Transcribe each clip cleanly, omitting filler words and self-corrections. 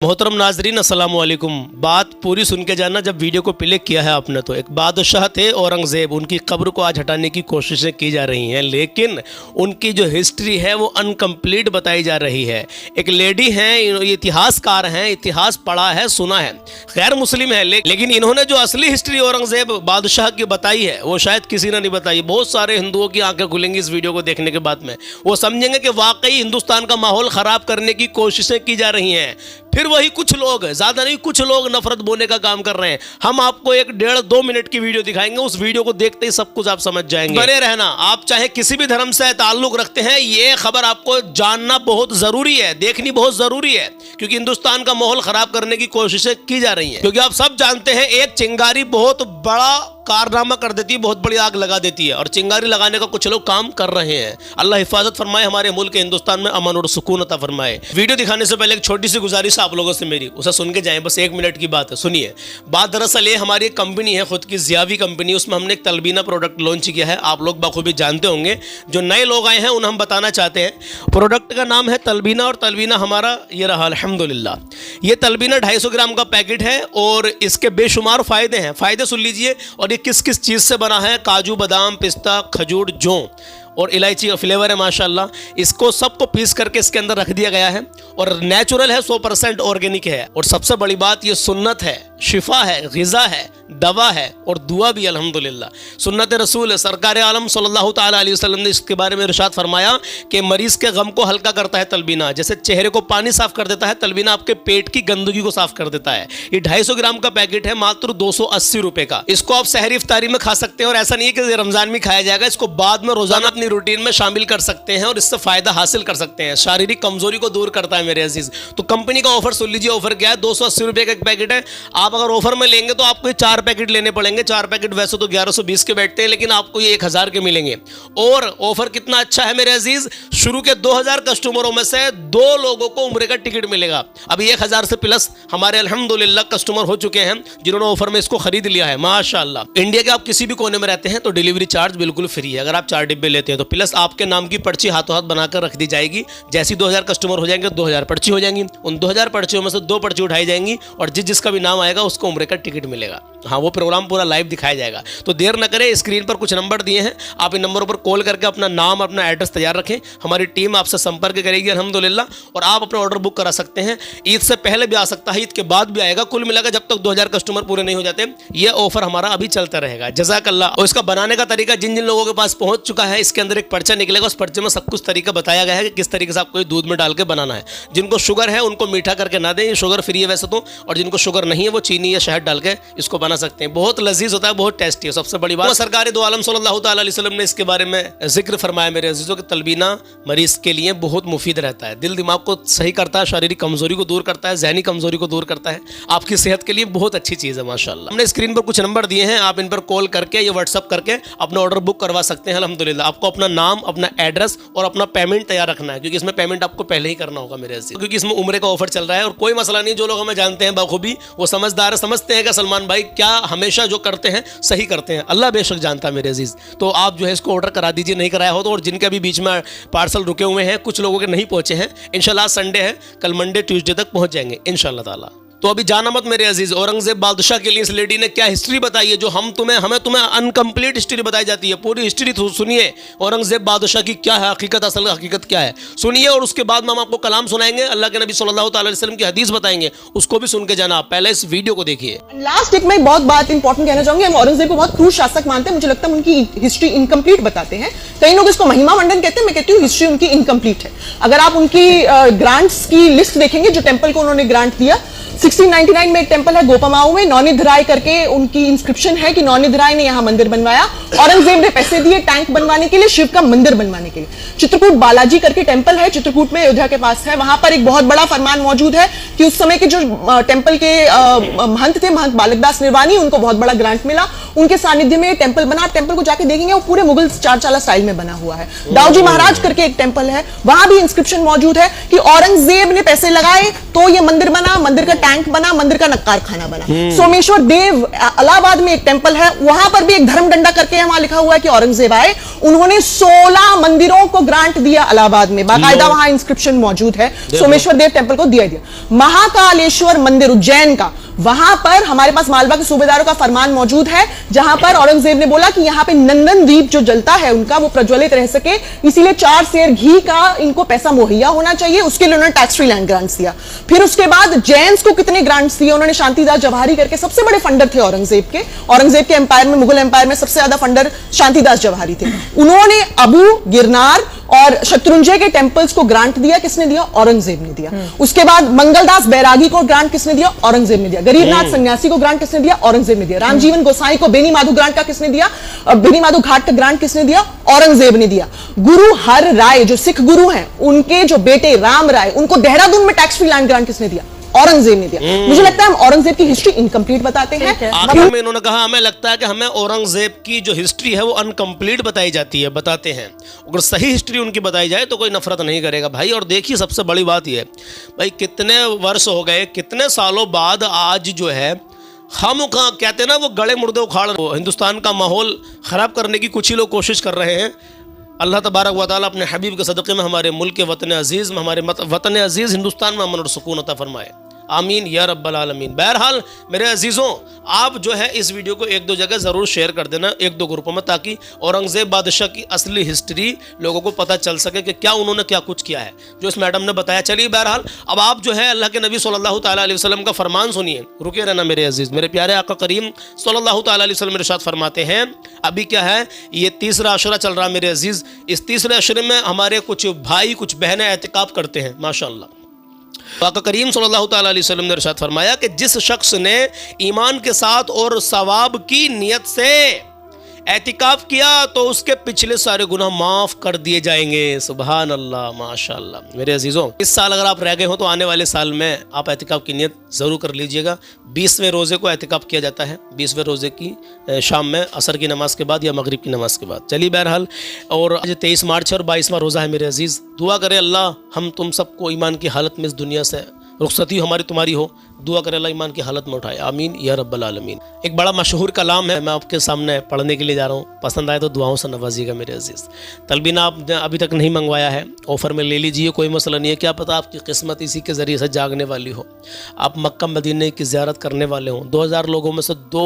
मोहतरम नाजरीन अस्सलाम वालेकुम। बात पूरी सुन के जाना। जब वीडियो को प्ले किया है आपने तो एक बादशाह थे औरंगज़ेब, उनकी कब्र को आज हटाने की कोशिशें की जा रही हैं, लेकिन उनकी जो हिस्ट्री है वो अनकम्प्लीट बताई जा रही है। एक लेडी हैं, ये इतिहासकार हैं, इतिहास पढ़ा है, सुना है, गैर मुस्लिम है, लेकिन इन्होंने जो असली हिस्ट्री औरंगज़ेब बादशाह की बताई है वो शायद किसी ने नहीं बताई। बहुत सारे हिंदुओं की आंखें खुलेंगी इस वीडियो को देखने के बाद में। वो समझेंगे कि वाकई हिंदुस्तान का माहौल ख़राब करने की कोशिशें की जा रही हैं। फिर वही कुछ लोग, ज्यादा नहीं, कुछ लोग नफरत बोने का काम कर रहे हैं। हम आपको एक 1.5-2 मिनट की वीडियो दिखाएंगे, उस वीडियो को देखते ही सब कुछ आप समझ जाएंगे। बने रहना, आप चाहे किसी भी धर्म से ताल्लुक रखते हैं, ये खबर आपको जानना बहुत जरूरी है, देखनी बहुत जरूरी है, क्योंकि हिंदुस्तान का माहौल खराब करने की कोशिशें की जा रही है। क्योंकि आप सब जानते हैं एक चिंगारी बहुत बड़ा कारनामा कर देती है, बहुत बड़ी आग लगा देती है, और चिंगारी लगाने का कुछ लोग काम कर रहे हैं। अल्लाह हिफाजत फरमाए, हमारे मुल्क हिंदुस्तान में अमन और सुकून अता फरमाए। वीडियो दिखाने से पहले एक छोटी सी गुजारिश आप लोगों से मेरी, उसे सुन के जाएं, बस 1 मिनट की बात है, सुनिए। बात दरअसल ये, हमारी एक कंपनी है खुद की, ज़ियावी कंपनी, उसमें हमने एक तलबीना प्रोडक्ट लॉन्च किया है। आप लोग बखूबी जानते होंगे, जो नए लोग आए हैं उन्हें हम बताना चाहते हैं। प्रोडक्ट का नाम है तलबीना, और तलबीना हमारा ये रहा अल्हम्दुलिल्लाह। ये तलबीना 250 ग्राम का पैकेट है और इसके बेशुमार फ़ायदे हैं। फ़ायदे सुन लीजिए, और ये किस किस चीज़ से बना है। काजू, बादाम, पिस्ता, खजूर, जौ और इलायची का फ्लेवर है माशाल्लाह। इसको सबको पीस करके इसके अंदर रख दिया गया है, और नेचुरल है, 100% ऑर्गेनिक है। और सबसे बड़ी बात, ये सुन्नत है, शिफा है, ग़िज़ा है, दवा है और दुआ भी अल्हम्दुलिल्लाह। सुन्नत रसूल है। सरकार आलम सल्लल्लाहु ताला अलैहि वसल्लम ने इसके बारे में इरशाद फरमाया कि मरीज़ के गम को हल्का करता है तलबीना। जैसे चेहरे को पानी साफ कर देता है, तलबीना आपके पेट की गंदगी को साफ कर देता है। ये 250 ग्राम का पैकेट है, मात्र 280 रुपए का। इसको आप सहरी इफ्तारी में खा सकते हैं, और ऐसा नहीं है कि रमजान में खाया जाएगा, इसको बाद में रोजाना अपनी रूटीन में शामिल कर सकते हैं और इससे फायदा हासिल कर सकते हैं। शारीरिक कमजोरी को दूर करता है मेरे अजीज। तो कंपनी का ऑफर सुन लीजिए। ऑफर क्या है? 280 रुपए का एक पैकेट है। आप अगर ऑफर में लेंगे तो आपको 4 पैकेट लेने पड़ेंगे। 4 पैकेट वैसे तो 1120 के बैठते हैं, लेकिन आपको ये 1000 के मिलेंगे। और ऑफर कितना अच्छा है मेरे अजीज, शुरू के 2000 कस्टमरों में से 2 लोगों को उम्रे का टिकट मिलेगा। अभी 1000 से प्लस हमारे अल्हम्दुलिल्लाह कस्टमर हो चुके हैं जिन्होंने ऑफर में इसको खरीद लिया है माशाल्लाह। इंडिया के आप किसी भी कोने में रहते हैं तो डिलीवरी चार्ज बिल्कुल फ्री है अगर आप 4 डिब्बे लेते हैं तो। प्लस आपके नाम की पर्ची हाथों हाथ बनाकर रख दी जाएगी। जैसी 2000 कस्टमर हो जाएंगे 2000 पर्ची हो जाएंगी। उन 2000 पर्चियों में से 2 पर्ची उठाई जाएंगी, और जिसका भी नाम आएगा उसको उम्रे का टिकट मिलेगा। हाँ, वो प्रोग्राम पूरा लाइव दिखाया जाएगा। तो देर न करें, स्क्रीन पर कुछ नंबर दिए हैं, आप इन नंबरों पर कॉल करके अपना नाम, अपना एड्रेस तैयार रखें। हमारी टीम आपसे संपर्क करेगी अल्हम्दुलिल्लाह, और आप अपना ऑर्डर बुक करा सकते हैं। ईद से पहले भी आ सकता है, ईद के बाद भी आएगा। कुल मिलाकर जब तक 2000 कस्टमर पूरे नहीं हो जाते, ये ऑफर हमारा अभी चलता रहेगा। जज़ाकल्लाह। और इसका बनाने का तरीका जिन जिन लोगों के पास पहुंच चुका है, इसके अंदर एक पर्चा निकलेगा, उस पर्चे में सब कुछ तरीका बताया गया है कि किस तरीके से आपको दूध में डाल के बनाना है। जिनको शुगर है उनको मीठा करके ना दें, ये शुगर फ्री है वैसे तो, और जिनको शुगर नहीं है वो चीनी या शहद डाल के इसको बना सकते हैं। बहुत लजीज होता है, बहुत टेस्टी है। सबसे बड़ी बात, सरकार दो आलम सल्लल्लाहु ताला अलैहि वसल्लम ने इसके बारे में जिक्र फरमाया मेरे अजीजों कि तलबीना मरीज के लिए बहुत मुफीद रहता है। दिल दिमाग को सही करता है, शारीरिक कमजोरी को दूर करता है, ज़हनी कमजोरी को दूर करता है। आपकी सेहत के लिए बहुत अच्छी चीज़ है माशाल्लाह। हमने स्क्रीन पर कुछ नंबर दिए हैं, आप इन पर कॉल करके या व्हाट्सअप करके अपना ऑर्डर बुक करवा सकते हैं अल्हम्दुलिल्लाह। आपको अपना नाम, अपना एड्रेस और अपना पेमेंट तैयार रखना है, क्योंकि इसमें पेमेंट आपको पहले ही करना होगा मेरे अजीज, क्योंकि इसमें उम्रे का ऑफर चल रहा है। और कोई मसला नहीं, जो लोग हमें जानते हैं बखूबी, वो समझदार है, समझते हैं कि सलमान भाई क्या हमेशा जो करते हैं सही करते हैं। अल्लाह बेशक जानता है मेरे अजीज। तो आप जो है इसको ऑर्डर करा दीजिए, नहीं कराया हो तो। और जिनके अभी बीच में पार्सल रुके हुए हैं, कुछ लोगों के नहीं पहुंचे हैं, इंशाल्लाह संडे है, कल मंडे ट्यूसडे तक पहुंच जाएंगे इंशाल्लाह ताला। तो अभी जाना मत मेरे अजीज। औरंगजेब बादशाह के लिए इस लेडी ने क्या हिस्ट्री बताई है, जो हमें तुम्हें अनकम्प्लीट हिस्ट्री बताई जाती है। पूरी हिस्ट्री सुनिए, औरंगजेब बादशाह की क्या है हकीकत, असल हकीकत क्या है, सुनिए। और उसके बाद में हम आपको कलाम सुनाएंगे, अल्लाह के नबी सल्लल्लाहु अलैहि वसल्लम की हदीस बताएंगे, उसको भी सुन के जाना। आप पहले इस वीडियो को देखिए। लास्ट एक मैं बहुत बात इंपॉर्टेंट कहना चाहूंगी। हम औरंगजेब को बहुत क्रूर शासक मानते हैं, मुझे लगता है उनकी हिस्ट्री इनकम्प्लीट बताते हैं। कई लोग इसको महिमा मंडन कहते हैं, मैं कहती हूँ हिस्ट्री उनकी इनकम्प्लीट है। अगर आप उनकी ग्रांट्स की लिस्ट देखेंगे, जो टेम्पल को उन्होंने ग्रांट दिया, 1699 में एक टेंपल है गोपमाऊ में, नौनिधराय करके उनकी इंस्क्रिप्शन है कि नौनिधराय ने यहाँ मंदिर बनवाया। औरंगजेब ने पैसे दिए टैंक बनवाने के लिए, शिव का मंदिर बनवाने के लिए। चित्रकूट बालाजी करके टेंपल है, चित्रकूट में, अयोध्या के पास है। वहां पर एक बहुत बड़ा फरमान मौजूद है कि उस समय के जो टेंपल के महंत थे, महंत बालकदास निर्वाणी, उनको बहुत बड़ा ग्रांट मिला। उनके सानिध्य में टेंपल बना। टेंपल को जाके देखेंगे वो पूरे मुगल चारचाला स्टाइल में बना हुआ है। दाऊजी महाराज करके एक टेंपल है, वहां भी इंस्क्रिप्शन मौजूद है कि औरंगजेब ने पैसे लगाए तो ये मंदिर बना, मंदिर का टैंक बना, मंदिर का नक्कार खाना बना। सोमेश्वर देव इलाहाबाद में एक टेंपल है, वहां पर भी एक धर्म डंडा करके है, वहां लिखा हुआ है कि औरंगजेब आए, उन्होंने 16 मंदिरों को ग्रांट दिया इलाहाबाद में, बाकायदा वहां इंस्क्रिप्शन मौजूद है। सोमेश्वर देव टेंपल को दिया। महाकालेश्वर मंदिर उज्जैन का, वहां पर हमारे पास मालवा के सूबेदारों का फरमान मौजूद है, जहां पर औरंगजेब ने बोला कि यहां पे नंदन दीप जो जलता है उनका वो प्रज्वलित रह सके, इसीलिए 4 सेर घी का इनको पैसा मुहैया होना चाहिए, उसके लिए उन्होंने टैक्स फ्री लैंड ग्रांट्स दिया। फिर उसके बाद जैन्स को कितने ग्रांट्स दिए उन्होंने, शांतिदास जवाहरी करके सबसे बड़े फंडर थे औरंगजेब के एम्पायर में, मुगल एम्पायर में सबसे ज्यादा फंडर शांतिदास जवाहरी थे। उन्होंने अबू, गिरनार और शत्रुंजय के टेंपल्स को ग्रांट दिया। किसने दिया? औरंगजेब ने दिया। उसके बाद मंगलदास बैरागी को ग्रांट किसने दिया? औरंगजेब ने दिया। गरीबनाथ सन्यासी को ग्रांट किसने दिया? औरंगजेब ने दिया। रामजीवन गोसाई को बेनी माधु ग्रांट का किसने दिया? बेनी माधु घाट का ग्रांट किसने दिया? औरंगजेब ने दिया। गुरु हर राय जो सिख गुरु हैं, उनके जो बेटे राम राय, उनको देहरादून में टैक्स फ्री लैंड ग्रांट किसने दिया? औरंगजेब ने दिया। मुझे लगता है हम औरंगजेब की हिस्ट्री इनकम्प्लीट बताते हैं। आखिर में इन्होंने कहा हमें लगता है कि हमें औरंगजेब की जो हिस्ट्री है वो अनकम्प्लीट बताई जाती है, बताते हैं। अगर सही हिस्ट्री उनकी बताई जाए तो कोई नफरत नहीं करेगा भाई। और देखिए सबसे बड़ी बात यह है भाई, कितने वर्ष हो गए, कितने सालों बाद आज जो है हम कहते हैं ना वो गड़े मुर्दे उखाड़, हिंदुस्तान का माहौल ख़राब करने की कुछ ही लोग कोशिश कर रहे हैं। अल्लाह तबारक व तआला अपने हबीब के सदक़े में हमारे मुल्क के वतन अजीज़ में, हमारे वतन अजीज़ हिंदुस्तान में अमन और सुकून अता फरमाए, आमीन या रब्बल आलमीन। बहरहाल मेरे अजीज़ों, आप जो है इस वीडियो को 1-2 जगह ज़रूर शेयर कर देना, 1-2 ग्रुपों में, ताकि औरंगज़ेब बादशाह की असली हिस्ट्री लोगों को पता चल सके कि क्या उन्होंने क्या कुछ किया है जो इस मैडम ने बताया। चलिए बहरहाल अब आप जो है अल्लाह के नबी सल्लल्लाहु तआला अलैहि वसल्लम का फरमान सुनिए। रुके रहना मेरे अजीज़, मेरे प्यारे आका करीम सल्लल्लाहु तआला अलैहि वसल्लम इरशाद फरमाते हैं, अभी क्या है ये तीसरा अशरा चल रहा है मेरे अजीज़। इस तीसरे अशरे में हमारे कुछ भाई कुछ बहनें एहतिकाफ करते हैं माशाअल्लाह। आका करीम सल्लल्लाहु तआला अलैहि वसल्लम ने इरशाद फरमाया कि जिस शख्स ने ईमान के साथ और सवाब की नियत से एतिकाफ किया तो उसके पिछले सारे गुनाह माफ़ कर दिए जाएंगे। सुबहान अल्लाह, माशाअल्लाह। मेरे अजीज़ों, इस साल अगर आप रह गए हो तो आने वाले साल में आप एतिकाफ की नियत ज़रूर कर लीजिएगा। 20वें रोज़े को एतिकाफ किया जाता है, 20वें रोज़े की शाम में असर की नमाज के बाद या मगरिब की नमाज के बाद। चलिए बहरहाल, और आज 23 मार्च और 22वां रोज़ा है मेरे अजीज़। दुआ करें अल्लाह हम तुम सबको ईमान की हालत में इस दुनिया से रुखसती हमारी तुम्हारी हो। दुआ करें अल्लाह ईमान की हालत में उठाए, आमीन या रब्बल आलमीन। एक बड़ा मशहूर कलाम है, मैं आपके सामने पढ़ने के लिए जा रहा हूँ, पसंद आए तो दुआओं से नवाजिएगा मेरे अजीज़। तलबीना आपने अभी तक नहीं मंगवाया है, ऑफ़र में ले लीजिए, कोई मसला नहीं है। क्या पता आपकी किस्मत इसी के ज़रिए से जागने वाली हो, आप मक्का मदीने की ज़ियारत करने वाले हों। 2000 लोगों में से 2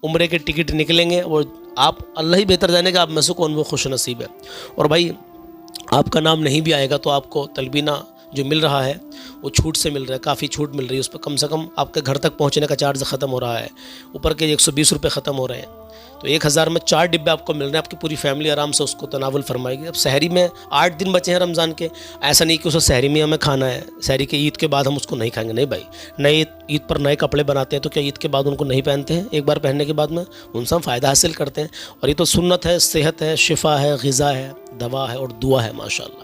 उम्रे के टिकट निकलेंगे, और आप अल्लाह ही बेहतर जाने का आप में से कौन वो खुश नसीब है। और भाई आपका नाम नहीं भी आएगा तो आपको तलबीना जो मिल रहा है वो छूट से मिल रहा है, काफ़ी छूट मिल रही है। उस पर कम से कम आपके घर तक पहुंचने का चार्ज ख़त्म हो रहा है, ऊपर के 120 रुपये ख़त्म हो रहे हैं। तो 1000 में 4 डिब्बे आपको मिल रहे हैं, आपकी पूरी फैमिली आराम से उसको तनावुल फरमाएगी। अब सहरी में 8 दिन बचे हैं रमज़ान के, ऐसा नहीं कि उसे सहरी में हमें खाना है, सहरी के ईद के बाद हम उसको नहीं खाएंगे, नहीं भाई। नए ईद पर नए कपड़े बनाते हैं तो क्या ईद के बाद उनको नहीं पहनते हैं? एक बार पहनने के बाद में उनसे हम फ़ायदा हासिल करते हैं। और ये तो सुन्नत है, सेहत है, शिफा है, ग़िज़ा है, दवा है और दुआ है माशाअल्लाह।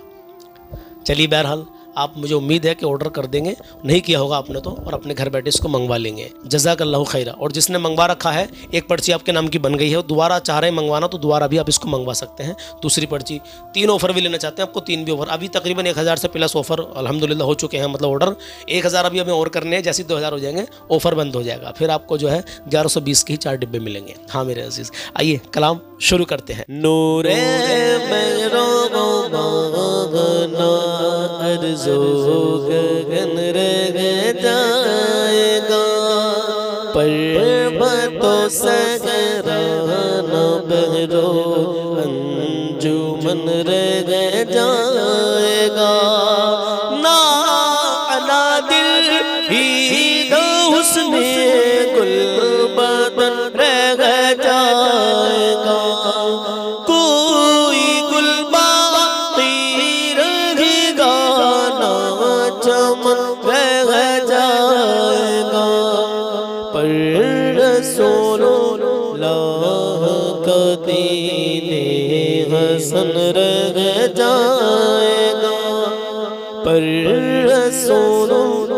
चलिए बहरहाल, आप मुझे उम्मीद है कि ऑर्डर कर देंगे, नहीं किया होगा आपने तो, और अपने घर बैठे इसको मंगवा लेंगे। जज़ाकल्लाहु खैरा। और जिसने मंगवा रखा है, एक पर्ची आपके नाम की बन गई है, दोबारा चाह रहे हैं मंगवाना तो दोबारा भी आप इसको मंगवा सकते हैं। दूसरी पर्ची, 3 ऑफ़र भी लेना चाहते हैं, आपको 3 भी ऑफ़र। अभी तकरीबन 1000 से प्लस ऑफ़र अल्हम्दुलिल्लाह हो चुके हैं, मतलब ऑर्डर 1000 अभी हमें और करने हैं। जैसे 2000 हो जाएंगे ऑफ़र बंद हो जाएगा, फिर आपको जो है 1120 के ही 4 डिब्बे मिलेंगे। हाँ मेरे अजीज़, आइए कलाम शुरू करते हैं। नूरे गगन रह जाएगा, पर्वतों से गराना बहरो अंजुमन रह जाएगा। ना अला दिल ही दो हुस्ने गुल बदन रह जाएगा, कोई गुल बाकी रहेगा ना चमन रह जाएगा। पर रसूलुल्लाह का दीने हसन रह जाएगा, पर रसूलुल्लाह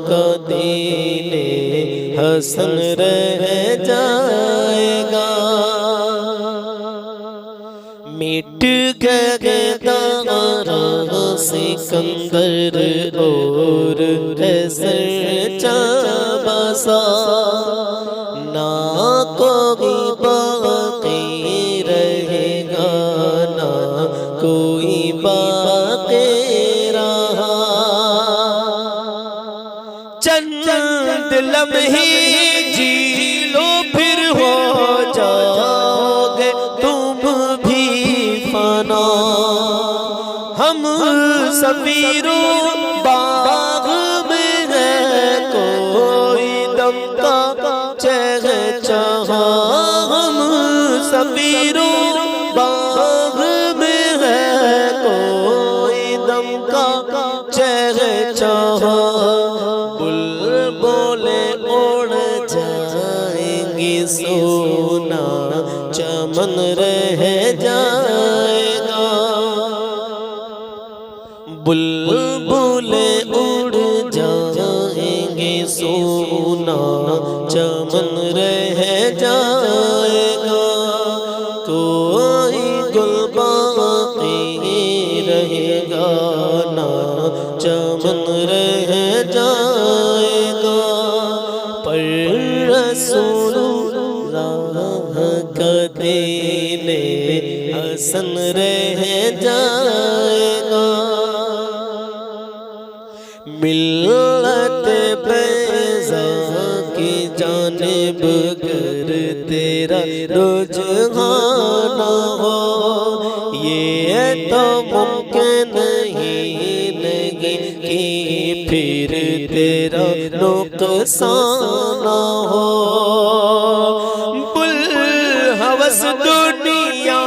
का दीने हसन रह जाएगा। मिट गए दारा सिकंदर और कैसर चाबसा, ना कोई बाकी रहेगा, ना कोई बाकी रहा। चंद लम्हे जी लो फिर हो जाओगे तुम भी फना। हम सफीरों बाग में है कोई दम का चहचहा। हम सफीरों बाग में है कोई दम का चहचहा। बुलबुले उड़ जाएंगी सोना चमन रह जाएगा। बुलबुले उड़ जाएंगे सोना चमन रह जाएगा। कोई गुल बाकी रहेगा, ना चमन रह जाएगा। पर रसूलुल्लाह का दीने हसन रह जाएगा। मिल्लत बैज़ा की जानिब कर तेरा रुझान हो, ये तो मुमकिन नहीं कि फिर तेरा नुकसान हो। बुल हवस दुनिया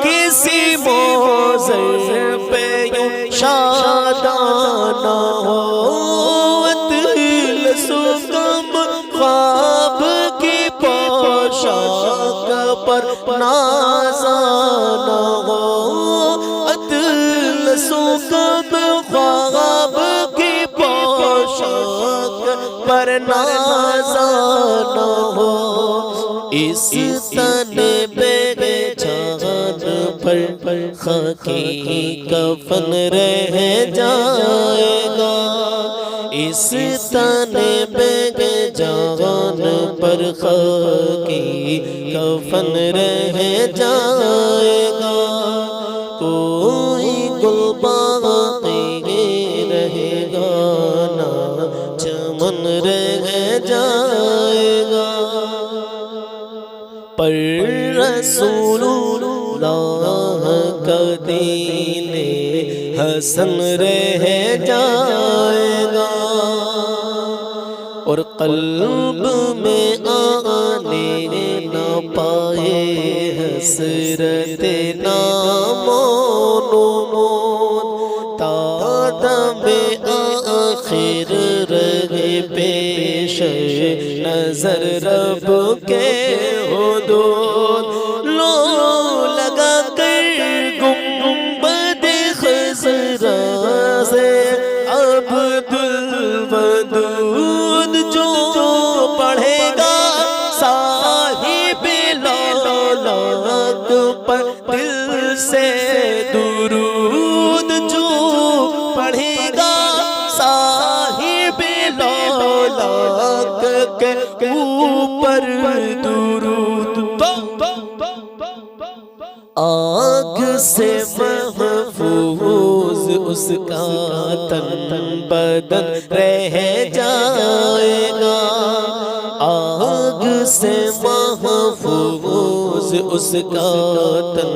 किसी मौज़र पे यूं शादाना हो। अतिल सुगम ख्वाब की पोशाक पर नाज़ाना हो। अतिल सुगम ख्वाब की पोशाक पर नाज़ाना हो। इस तने बेजान पर खाकी कफन रह जाएगा। इस तने बेजान पर खाकी कफन रह जाएगा। कोई गुल बाकी रहेगा, ना चमन रह जाएगा। पर रसूलुल्लाह का दीने हसन रह जाएगा। और कल्ब में आने न पाए हसरत नामो नून। तादमे आखिर रहे पेश नजर रब के हुदूद। लो लगा कर गुंबद खज़रा से अब्दुल वदूद जो पढ़ेगा साहिब लौलाक पर दिल से दुरूद। जो पढ़ेगा साहिब लौलाक के ऊपर दुरूद। आग से महफूज उसका तन बदन रह जाएगा। आग से महफूज उसका तन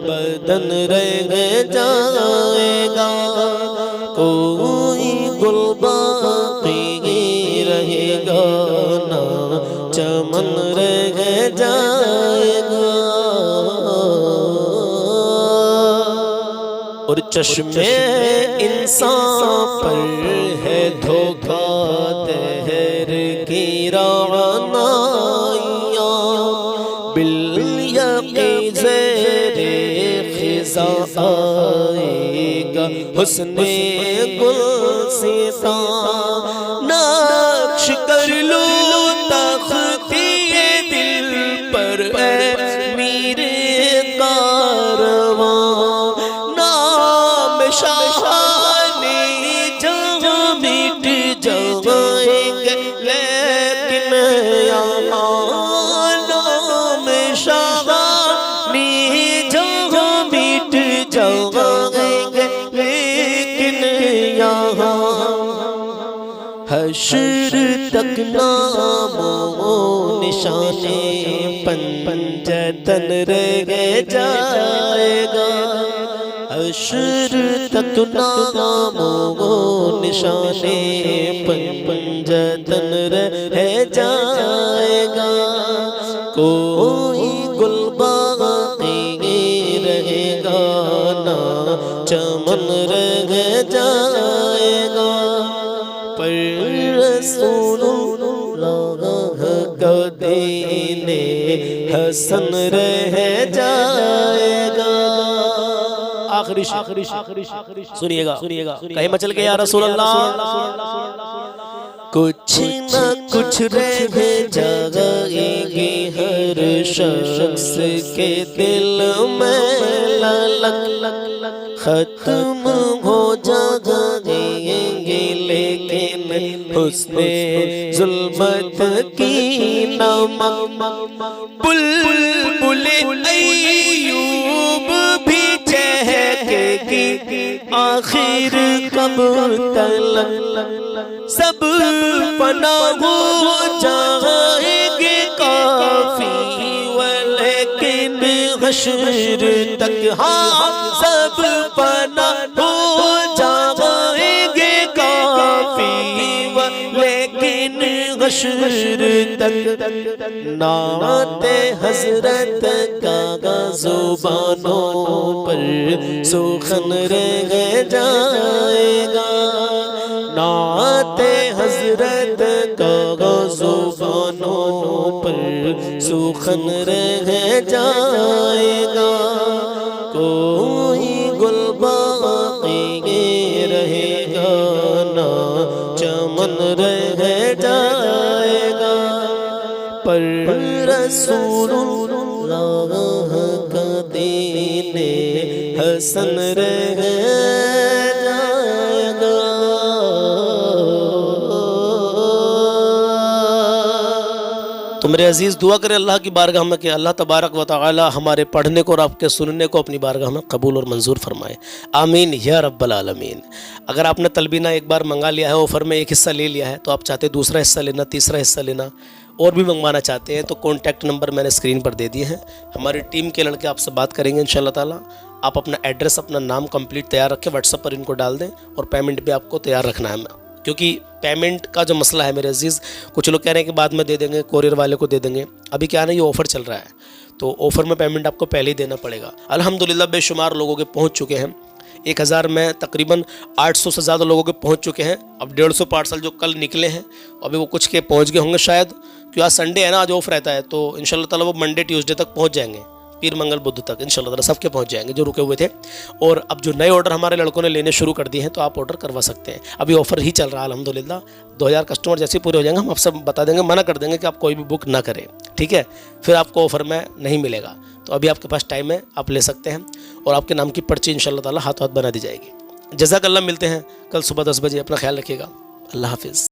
बदन रह जाएगा। कोई गुल बाकी रहेगा, ना चमन रह जाएगा। और चश्मे इंसान पर है धोखा दहर की रानाइया। बिल-यक़ी ज़ेरे ख़िज़ा आएगा हुस्ने गुलसितां। नक्श कर लो तख़्ती हश्र तक नामो निशाने पंजतन रह जाएगा, हश्र तक नामो निशाने पंजतन रह जाएगा। कोई गुल बाकी रहेगा ना चमन रह जाएगा, पर रसूलुल्लाह का दीने हसन रह जाएगा। आखिरी सुनिएगा, कहीं मचल के या रसूल अल्लाह, कुछ न कुछ रह जाएगी हर शख्स के दिल में ललक, खत्म हो जाएंगे लेकिन हुस्ने जुल्मत की नमक, बुलबुल अय्यूब भी चहकेगी आखिर कब तलक, सब पना हो जाएंगे काफी लेकिन हश्र तक, हाँ सब पना हो जाएंगे काफी लेकिन हश्र तक, नाते हजरत का ज़ुबानों पर सुखन रह जाएगा, नाते हजरत का ज़ुबानों पर सुखन रह जाएगा। कोई गुल बाकी रहेगा ना चमन रह जाएगा, पर रसूलुल्लाह का दीने हसन रह जाएगा। तो मेरे अजीज़ दुआ करें अल्लाह की बारगाह में कि अल्लाह तबारक व तआला हमारे पढ़ने को और आपके सुनने को अपनी बारगाह में कबूल और मंजूर फरमाए, आमीन या रब्बल आलमीन। अगर आपने तलबीना एक बार मंगा लिया है, ऑफ़र में एक हिस्सा ले लिया है, तो आप चाहते दूसरा हिस्सा लेना, तीसरा हिस्सा लेना और भी मंगवाना चाहते हैं, तो कॉन्टैक्ट नंबर मैंने स्क्रीन पर दे दिए हैं। हमारी टीम के लड़के आपसे बात करेंगे इंशाअल्लाह ताला। आप अपना एड्रेस, अपना नाम कंप्लीट तैयार रखें, व्हाट्सएप पर इनको डाल दें और पेमेंट भी आपको तैयार रखना है, क्योंकि पेमेंट का जो मसला है मेरे अजीज़, कुछ लोग कह रहे हैं कि बाद में दे देंगे, कोरियर वाले को दे देंगे। अभी क्या ना, ये ऑफ़र चल रहा है, तो ऑफ़र में पेमेंट आपको पहले ही देना पड़ेगा। अल्हम्दुलिल्लाह बेशुमार लोगों के पहुंच चुके हैं, 1000 में तकरीबन 800 से ज़्यादा लोगों के पहुंच चुके हैं। अब 150 पार्सल जो कल निकले हैं, अभी वो कुछ के पहुंच गए होंगे शायद, क्योंकि आज संडे है ना, आज ऑफ रहता है, तो इंशाल्लाह ताला वो मंडे ट्यूसडे तक पहुंच जाएंगे, पीर मंगल बुध तक इंशाल्लाह ताला सबके पहुंच जाएंगे जो रुके हुए थे। और अब जो नए ऑर्डर हमारे लड़कों ने लेने शुरू कर दिए हैं, तो आप ऑर्डर करवा सकते हैं। अभी ऑफ़र ही चल रहा है अल्हम्दुलिल्लाह। 2000 कस्टमर जैसे पूरे हो जाएंगे, हम आपसे बता देंगे, मना कर देंगे कि आप कोई भी बुक ना करें, ठीक है, फिर आपको ऑफ़र में नहीं मिलेगा। तो अभी आपके पास टाइम है, आप ले सकते हैं और आपके नाम की पर्ची इंशाल्लाह ताला हाथों हाथ बना दी जाएगी। जज़ाकल्लाह, मिलते हैं कल सुबह 10 बजे। अपना ख्याल रखिएगा, अल्लाह हाफिज़।